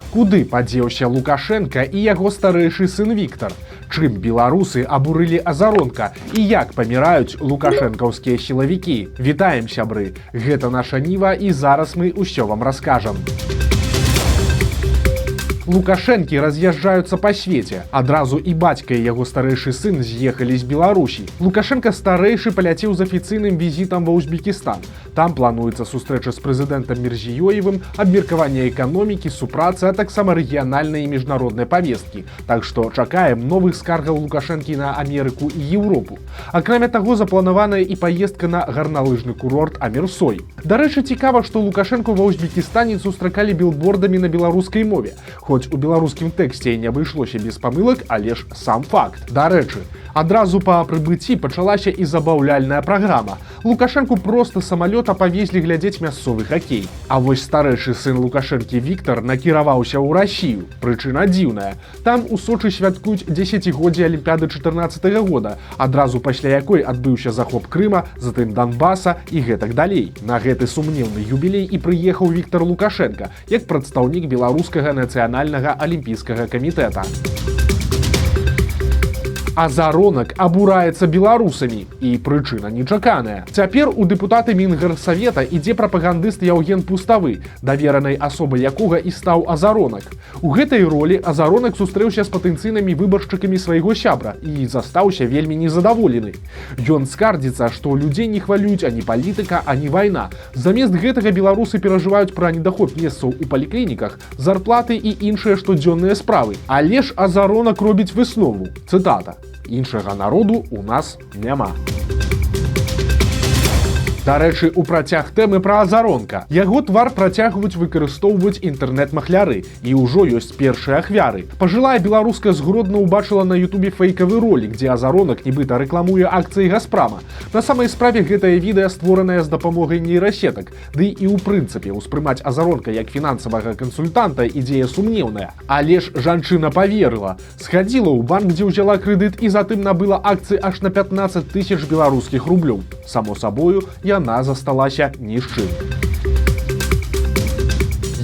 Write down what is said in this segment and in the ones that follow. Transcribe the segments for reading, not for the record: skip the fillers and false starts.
Куды падзеўся Лукашенко і яго старэйшы сын Віктор? Чым беларусы абурылі Азаронка і як паміраюць лукашэнкаўскія сілавікі? Вітаем, сябры! Гэта наша Ніва і зараз мы ўсё вам раскажам. Лукашэнкі раз'язджаюцца па свеце. Адразу і бацька і яго старэйшы сын з'ехалі з Беларусі. Лукашенко старэйшы паляцеў з афіцыйным візітам ва Узбекістан. Там плануецца сустрэча з прэзідэнтам Мірзіёевым, абмеркаванне эканомікі, супрацы, а таксама рэгіянальнай і міжнароднай павесткі. Так што чакаем новых скаргаў Лукашэнкі на Амерыку і Еўропу. Акрамя таго, запланаваная і паездка на гарналыжны курорт Амірсой. Дарэчы, цікава, што Лукашэнку ва Узбекістане сустракалі білбордамі на беларускай мове. Хоць у беларускім тэксце не абышлося без памылак, але ж сам факт. Дарэчы, адразу па прыбыцці пачалася і забаўляльная праграма. Лукашэнку проста самалёта павезлі глядзець мясцовы хакей. А вось старэйшы сын Лукашэнкі Віктор накіраваўся ў Расію. Прычына дзіўная. Там у Сочы святкуюць 10годдзе Алімпіяды 14-го года, адразу пасля якой адбыўся захоп Крыма, затым Донбаса і гэтак далей. На гэты сумнеўны юбілей і прыехаў Віктор Лукашенко, як прадстаўнік беларускага нацыянальнага алімпійскага камітэта. Азаронак абураецца беларусамі. І прычына нечаканая. Цяпер у дэпутаты Мінгарсавета ідзе прапагандыст Яўген Пуставы, даверанай асобай якога і стаў Азаронак. У гэтай ролі Азаронак сустрэўся з патэнцыйнымі выбаршчыкамі свайго сябра і застаўся вельмі незадаволены. Ён скардзіцца, што людзей не хвалююць ані палітыка, ані вайна. Замест гэтага беларусы перажываюць пра недахоп месцаў у паліклініках, зарплаты і іншыя штодзённыя справы. Але ж Азаронак робіць выснову. Цытата: «Іншага народу у нас няма». Дарэчы, у працяг тэмы пра Азаронка. Яго твар працягваюць выкарыстоўваць інтэрнэт-махляры, і ўжо ёсць першыя ахвяры. Пажылая беларуска згродна ўбачыла на ютубе фейкавы ролік, дзе Азаронак нібыта рэкламуе акцыі Газпрама. На самай справе гэтае відэа створанае з дапамогай нейрасетак. Ды і ў прынцыпе ўспрымаць Азаронка як фінансавага кансультанта ідзея сумнеўная. Але ж жанчына паверыла. Схадзіла ў банк, дзе ўзяла крэдыт, і затым набыла акцыі аж на 15 000 беларускіх рублёў. Само сабою, яна засталася ні з чым.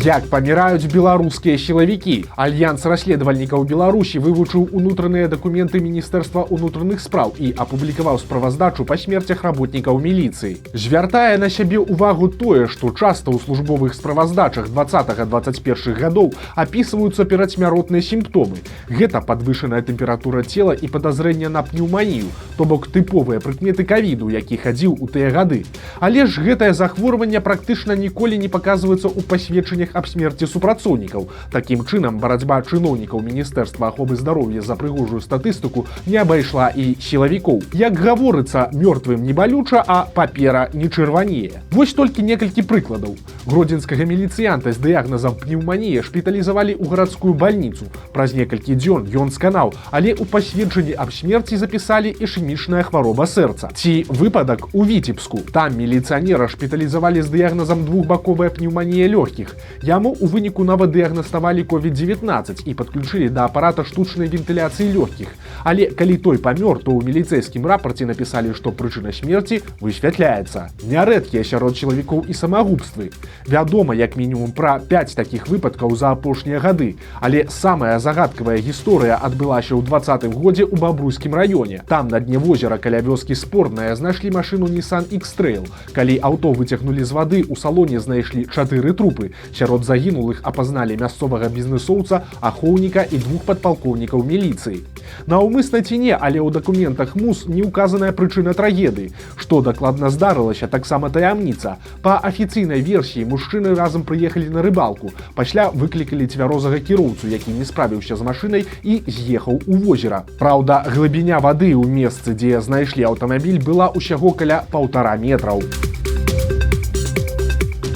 Як паміраюць беларускія сілавікі? Альянс расследавальнікаў Беларусі вывучыў унутраныя дакументы Міністэрства ўнутраных спраў і апублікаваў справаздачу па смерцях работнікаў міліцыі. Звяртае на сябе ўвагу тое, што часта ў службовых справаздачах 20-21 гадоў апісваюцца перадсмяротныя сімптомы. Гэта падвышаная тэмпература цела і падазрэнне на пнеўманію, то бок тыповыя прыкметы ковіду, які хадзіў у тыя гады. Але ж гэтае захворванне практычна ніколі не паказваецца ў пасведчаннях аб смерці супрацоўнікаў. Такім чынам, барацьба чыноўнікаў Міністэрства аховы здароўя за прыгожую статыстыку не абайшла і сілавікоў. Як гаворыцца, мёртвым не балюча, а папера не чырванее. Вось толькі некалькі прыкладаў. Гродзенскага міліцыянта з дыягназам пнеўманія шпіталізавалі ў гарадскую бальніцу. Праз некалькі дзён ён сканаў, але ў пасведчанні аб смерці запісалі ішэмічная хвароба сэрца. Ці выпадак у Віцебску. Там міліцыянера шпіталізавалі з дыягназам двухбаковая пнеўманія лёгкіх. Яму у выніку нават дыягнаставалі COVID-19 і падключылі да апарата штучнай вентыляцыі лёгкіх. Але калі той памёр, то ў міліцэйскім рапарце напісалі, што прычына смерці высвятляецца. Нярэдкія сярод чалавекоў і самагубствы. Вядома, як мінімум пра 5 такіх выпадкаў за апошнія гады. Але самая загадкавая гісторыя адбылася ў 20-м годзе ў Бабруйскім раёне. Там на дне возера каля вёскі Спорная знайшлі машыну Nissan X-Trail. Калі аўто выцягнулі з вады, у салоне знайшлі 4 трупы. Сярод загінулых апазналі мясцовага бізнэсоўца, ахоўніка і 2 падпалкоўнікаў міліцыі. Наўмысна ці не, але ў дакументах МУС не ўказаная прычына трагедыі. Што дакладна здарылася, таксама таямніца. Па афіцыйнай версіі, мужчыны разам прыехалі на рыбалку. Пасля выклікалі цвярозага кіроўцу, які не справіўся з машынай і з'ехаў у возера. Праўда, глыбіня вады ў месцы, дзе знайшлі аўтамабіль, была ўсяго каля 1,5 метраў.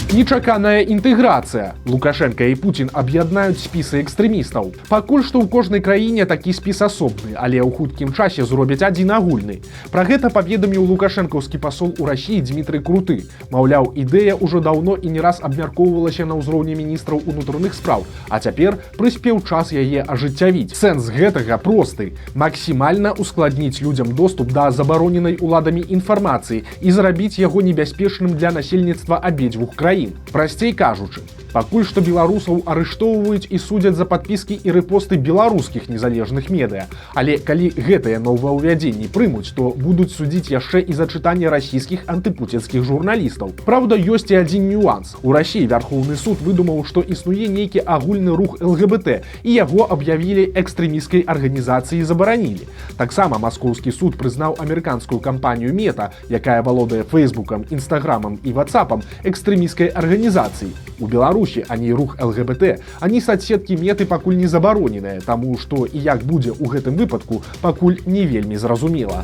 Нечаканая інтэграцыя. Лукашенко і Путін аб'яднаюць спісы экстрэмістаў. Пакуль што ў кожнай краіне такі спіс асобны, але ў хуткім часе зробяць адзін агульны. Пра гэта паведаміў лукашэнкаўскі пасол у Расіі Дмітрый Круты. Маўляў, ідэя ўжо даўно і не раз абмяркоўвалася на ўзроўні міністраў унутраных спраў, а цяпер прыспеў час яе ажыццявіць. Сэнс гэтага просты: максімальна ускладніць людзям доступ да забароненай уладамі інфармацыі і зрабіць яго небяспечным для насельніцтва абедзвюх краін. Прасцей кажучы, Пакуль што беларусаў арыштоўваюць і судзяць за падпіскі і рэпосты беларускіх незалежных медыа. Але калі гэтыя новаўвядзенні прымуць, то будуць судзіць яшчэ і за чытанне расійскіх антыпуцінскіх журналістаў. Праўда, ёсць і адзін нюанс. У Расіі Вярхоўны суд выдумаў, што існуе нейкі агульны рух ЛГБТ, і яго аб'явілі экстрэмісцкай арганізацыяй і забаранілі. Таксама маскоўскі суд прызнаў амерыканскую кампанію Мета, якая валодае Фейсбукам, Інстаграмам і Ватсапам, экстрэмісцкай арганізацыяй. У Беларусі ані рух ЛГБТ, ані соцсеткі Меты пакуль не забароненыя, таму што і як будзе ў гэтым выпадку, пакуль не вельмі зразумела.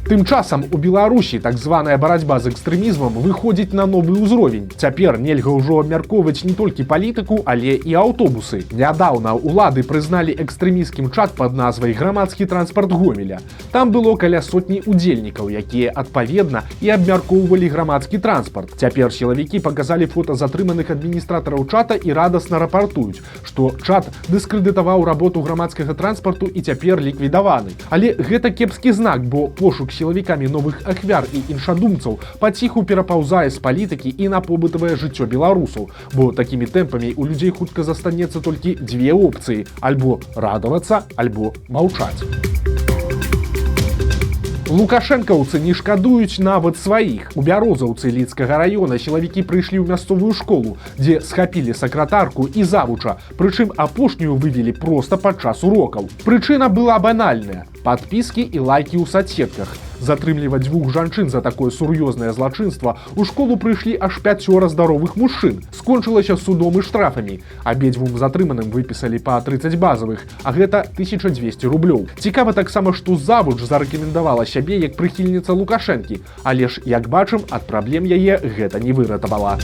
Тым часам у Беларусі так званая барацьба з экстрэмізмам выходзіць на новы ўзровень. Цяпер нельга ўжо абмяркоўваць не толькі палітыку, але і аўтобусы. Нядаўна улады прызналі экстрэмісцкім чат пад назвай «Грамадскі транспарт Гомеля». Там было каля сотні удзельнікаў, якія адпаведна і абмяркоўвалі грамадскі транспарт. Цяпер сілавікі паказалі фота затрыманых адміністратараў чата і радасна рапартуюць, што чат дыскрэдытаваў работу грамадскага транспарту і цяпер ліквідаваны. Але гэта кепскі знак, бо пошук сілавікамі новых ахвяр і іншадумцаў паціху перапаўзае з палітыкі і на побытавае жыццё беларусаў, бо такімі тэмпамі у людзей хутка застанецца толькі дзве опцыі: альбо радавацца, альбо маўчаць. Лукашэнкаўцы не шкадуюць нават сваіх. У Бярозаўцы Лідскага раёна сілавікі прыйшлі ў мясцовую школу, дзе схапілі сакратарку і завуча, прычым апошнюю вывелі проста падчас урокаў. Прычына была банальная – падпіскі і лайкі ў соцсетках. Затрымліваць двух жанчын за такое сур'ёзнае злачынства у школу прыйшлі аж 5 здаровых мужчын. Скончылася судом і штрафамі. Абедзвюм затрыманым выпісалі па 30 базавых, а гэта 1200 рублёў. Цікава таксама, што завуч зарэкамендавала сябе як прыхільніца Лукашэнкі, але ж, як бачым, ад праблем яе гэта не выратавала.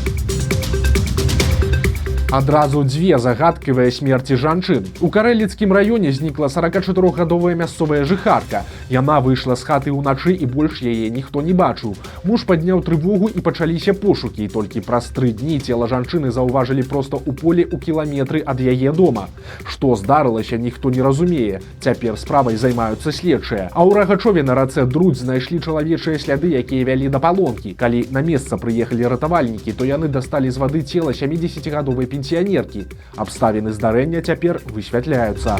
Адразу дзве загадкавыя смерці жанчын. У Карэліцкім раёне знікла 44гадовая мясцовая жыхарка. Яна выйшла з хаты ўначы і больш яе ніхто не бачыў. Муж падняў трывогу і пачаліся пошукі, і толькі праз 3 дні цела жанчыны заўважылі проста ў полі ў кіламетры ад яе дома. Што здарылася, ніхто не разумее. Цяпер справай займаюцца следчыя. А ў Рагачове на рацэ Друдзь знайшлі чалавечыя сляды, якія вялі да палонкі. Калі на месца прыехалі ратавальнікі, то яны дасталі з вады цела 70гадовай пенсіянеркі. Абставіны здарэння цяпер высвятляюцца.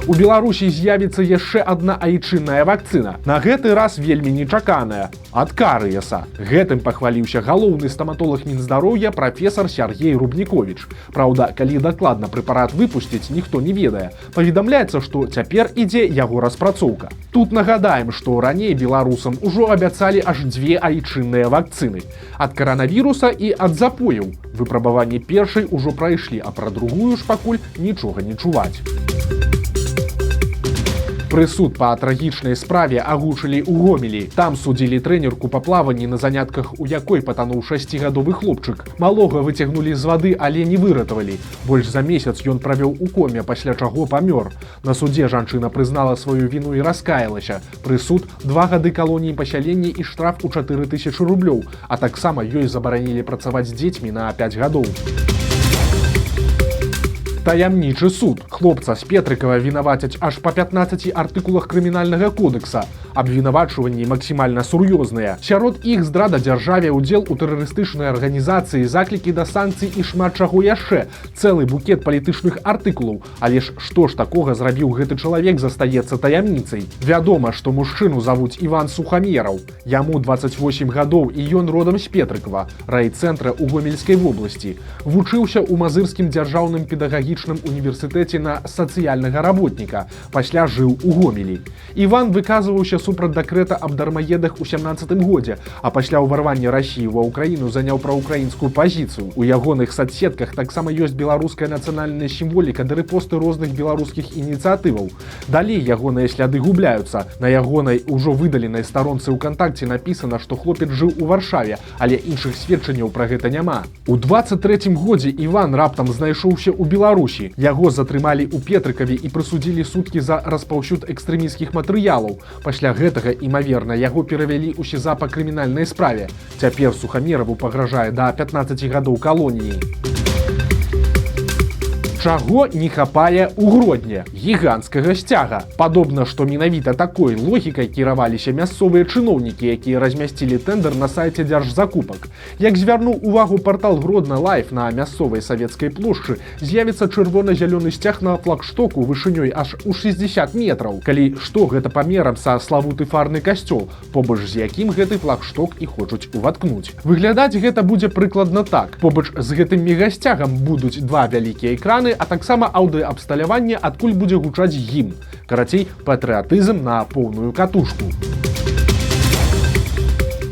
У Беларусі з'явіцца яшчэ адна айчынная вакцына. На гэты раз вельмі нечаканая – ад карыеса. Гэтым пахваліўся галоўны стаматолог Мінздароўя прафесар Сяргей Рубніковіч. Праўда, калі дакладна прэпарат выпусціць, ніхто не ведае. Паведамляецца, што цяпер ідзе яго распрацоўка. Тут нагадаем, што раней беларусам ужо абяцалі аж 2 айчынныя вакцыны. Ад каранавіруса і ад запояў. Выпрабаванні першай ужо прайшлі, а пра другую ж пакуль нічога не чуваць. Прысуд па трагічнай справе агучылі ў Гомелі. Там судзілі трэнерку па плаванні, на занятках у якой патануў 6гадовы хлопчык. Малога выцягнулі з вады, але не выратавалі. Больш за месяц ён правёў у коме, пасля чаго памёр. На судзе жанчына прызнала сваю віну і раскаялася. Прысуд 2 гады калоніі пасялення і штраф у 4000 рублёў, а таксама ёй забаранілі працаваць з дзецьмі на 5 гадоў. Таямнічы суд. Хлопца з Петрыкава вінавацяць аж па 15 артыкулах крымінальнага кодекса. Абвінавачванні максімальна сур'ёзныя. Сярод іх здрада дзяржаве, удзел у тэрарыстычнай арганізацыі, заклікі да санкцый і шмат чаго яшчэ. Цэлы букет палітычных артыкулаў. Але ж што ж такога зрабіў гэты чалавек, застаецца таямніцай. Вядома, што мужчыну завуць Іван Сухамераў. Яму 28 гадоў і ён родам з Петрыкава, райцэнтра ў Гомельскай вобласці. Вучыўся ў Мазырскім дзяржаўным педагагічным універсітэце на сацыяльнага работніка. Пасля жыў у Гомелі. Іван выказваўся супраць дэкрэта аб дармаедах у 17 годзе, а пасля ўварвання Расіі ва ўкраіну заняў праўкраінскую пазіцыю. У ягоных соцсетках таксама ёсць беларуская нацыянальная сімволіка ды рэпосты розных беларускіх ініцыятываў. Далей ягоныя сляды губляюцца. На ягонай ужо выдаленай старонцы ВКонтакце напісана, што хлопец жыў у Варшаве, але іншых сведчанняў пра гэта няма. У 23 годзе Іван раптам знайшоўся ў Беларусі. Яго затрымалі ў Петрыкаве і прысудзілі суткі за распаўсюд экстрэмісцкіх матэрыялаў. Пасля гэтага, імаверна, яго перавялі ў СІЗА па крымінальнай справе. Цяпер Сухамераву пагражае да 15 гадоў калоніі. Чаго не хапае ў Гродні? Гіганцкага сцяга. Падобна, што менавіта такой логікай кіраваліся мясцовыя чыноўнікі, якія размясцілі тэндэр на сайце дзяржзакупак. Як звярнуў увагу партал Гродна Лайф, на мясцовай савецкай плошчы з'явіцца чырвона-зялёны сцяг на флагштоку вышынёй аж у 60 метраў. Калі што, гэта памерам са славуты фарны касцёл, побач з якім гэты флагшток і хочуць уваткнуць. Выглядаць гэта будзе прыкладна так. Побач з гэтым мегасцягам будуць два вялікія экраны, а таксама аўдыабсталяванне, адкуль будзе гучаць гімн. Карацей, патрыятызм на поўную катушку.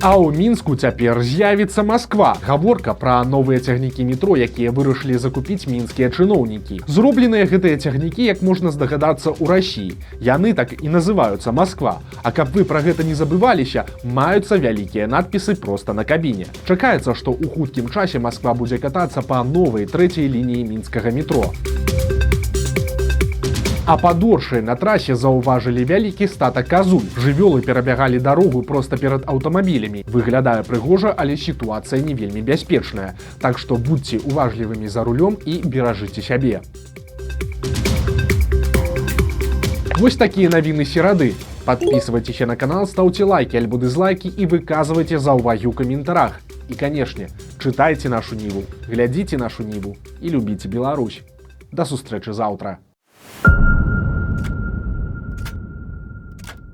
А ў Мінску цяпер з'явіцца Масква. Гаворка пра новыя цягнікі метро, якія вырашылі закупіць мінскія чыноўнікі. Зробленыя гэтыя цягнікі, як можна здагадацца, у Расіі. Яны так і называюцца Масква. А каб вы пра гэта не забываліся, маюцца вялікія надпісы проста на кабіне. Чакаецца, што ў хуткім часе Масква будзе катацца па новай трэцяй лініі мінскага метро. А пад Оршай на трасе заўважылі вялікі статак казуль. Жывёлы перабягалі дарогу проста перад аўтамабілямі. Выглядае прыгожа, але сітуацыя не вельмі бяспечная. Так што будьце уважлівымі за рулём і беражыце сябе. Вось такія навіны серады. Подписывайтесь на канал, ставьте лайки альбо дизлайки и выказывайте заўвагі ў каментарах. И, конечно, читайте нашу Ниву, глядите нашу Ниву и любите Беларусь. До сустрэчы заўтра.